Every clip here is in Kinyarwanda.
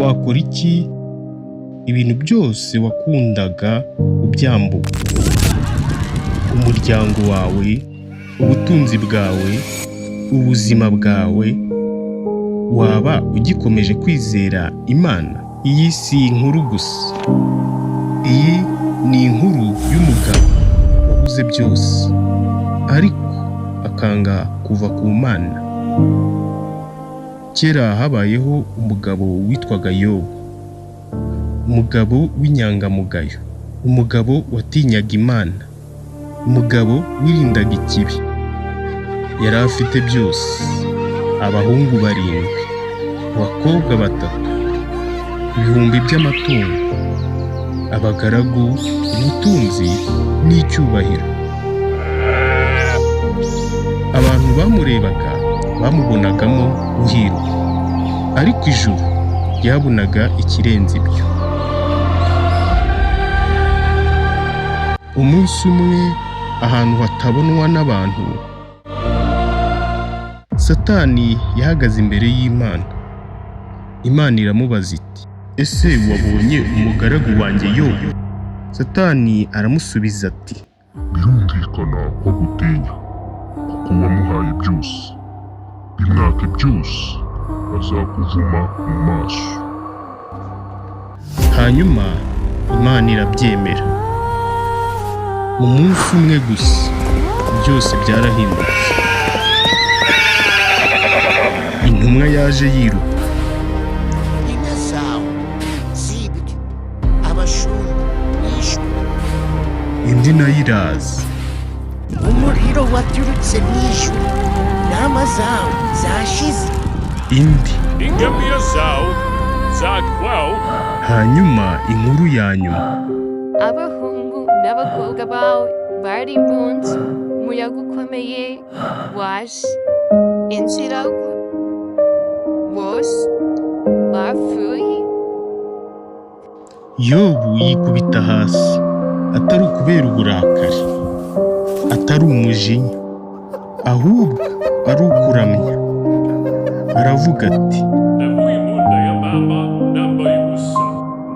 wakora iki ibintu byose wakundaga ubyambuka? Umuryango wawe, ubutunzi bwawe, ubuzima bwawe, waba ugikomeje kwizera Imana? Iyi si inkuru gusa. Iyi ni inkuru y'umugabo wabuze byose, ariko akanga kuva ku Mana. Kera habayeho umugabo witwaga Yobu, umugabo w'inyangamugayo, umugabo watinyaga Imana, umugabo wirindaga ikibi. Yari afite byose: abahungu 7, abakobwa 3, ibihumbi by'amatungo, abagaragu, ubutunzi n'icyubahiro. Abantu bamurebaga bamubonagamo guhirwa, ariko ijuru ryabonaga ikirenze ibyo. Umunsi umwe, ahantu hatabonwa n'abantu, Satani yahagaze imbere y'Imana. Imana iramubaza iti, ese wabonye umugaragu wanjye Yobu? Satani aramusubiza ati, birumvikana ko gutinya, kuko wamuhaye byose. Bimwake byose, azakuvuma mu maso. hanyuma Imana irabyemera. Mu munsi umwe gusa byose byarahindutse. Intumwa yaje yiruka, inka zawe zibwe, abashumba bishwe. indi nayo iraza, Umuriro waturutse mu ijuru, intama zawe zashize. indi, ingamiya zawe zatwawe. hanyuma inkuru ya nyuma. Abahungu n'abakobwa bawe bari mu nzu, umuyaga ukomeye waje, inzu iragwa, bose bapfuye. Yobu yikubita hasi, atari ukubera uburakari, atari umujinya, ahubwo ari ukuramya. Aravuga ati, navuye mu nda ya mama nambaye ubusa,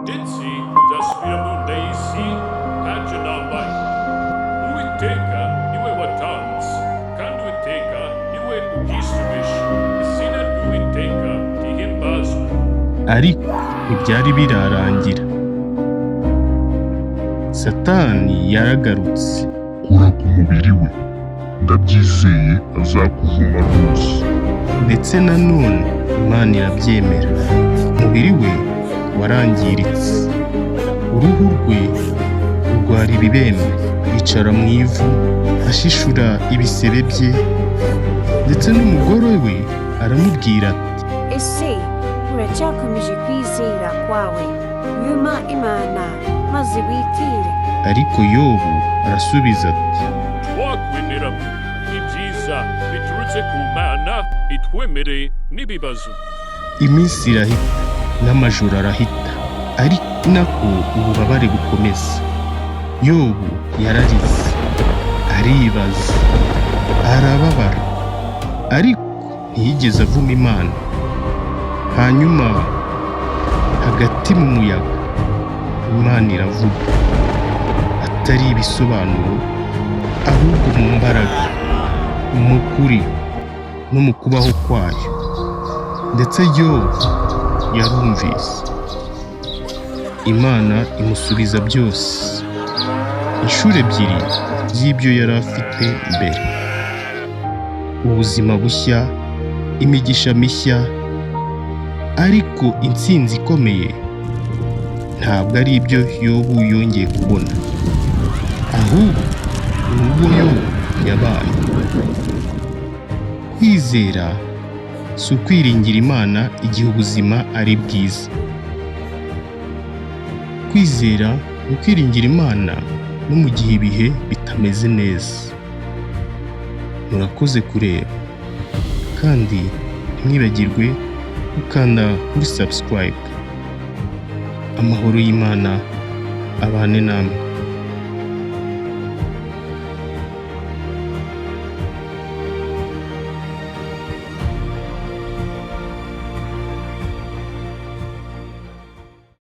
ndetse nzasubira mu nda y'isi ntacyo nambaye. Uwiteka niwe watanze, kandi Uwiteka niwe ubwisubije. Izina ry'Uwiteka rihimbazwe. ariko ntibyari birarangira. Satani yaragarutse, Kura ku mubiri we, ndabyizeye azakuvuma rwose. ndetse nanone Imana irabyemera. Umubiri we warangiritse, uruhu rwe rurwara ibibembe, yicara mu ivu, ashishura ibisebe bye, ndetse n'umugore we aramubwira ati, ese uracyakomeje kwizera kwawe? Yuma Imana maze witire. ariko Yobu arasubiza ati, Twakwemera ibyiza biturutse ku Mana, itwemere n'ibibazo. iminsi irahita n'amajoro arahita, ariko nako ububabare bukomeza. Yobu yararize, aribaza, arababara, ariko ntiyigeze avuma Imana. Hanyuma hagati mu muyaga Imana iravuga, atari ibisobanuro, ahubwo mu mbaraga, mu kuri no mu kubaho kwayo. Ndetse Yobu yarumvise. Imana imusubiza byose, inshuro 2 z'ibyo yari afite mbere. Ubuzima bushya, imigisha mishya, ariko intsinzi ikomeye ntabwo ari ibyo Yobu yongeye kubona, ahubwo ubwo Yobu yabaye. Kwizera si ukwiringira Imana igihe ubuzima ari bwiza. Kwizera ni ukwiringira Imana no mu gihe ibihe bitameze neza. Murakoze kureba, kandi ntimwibagirwe gukanda kuri subscribe. Amahoro y'Imana abane namwe.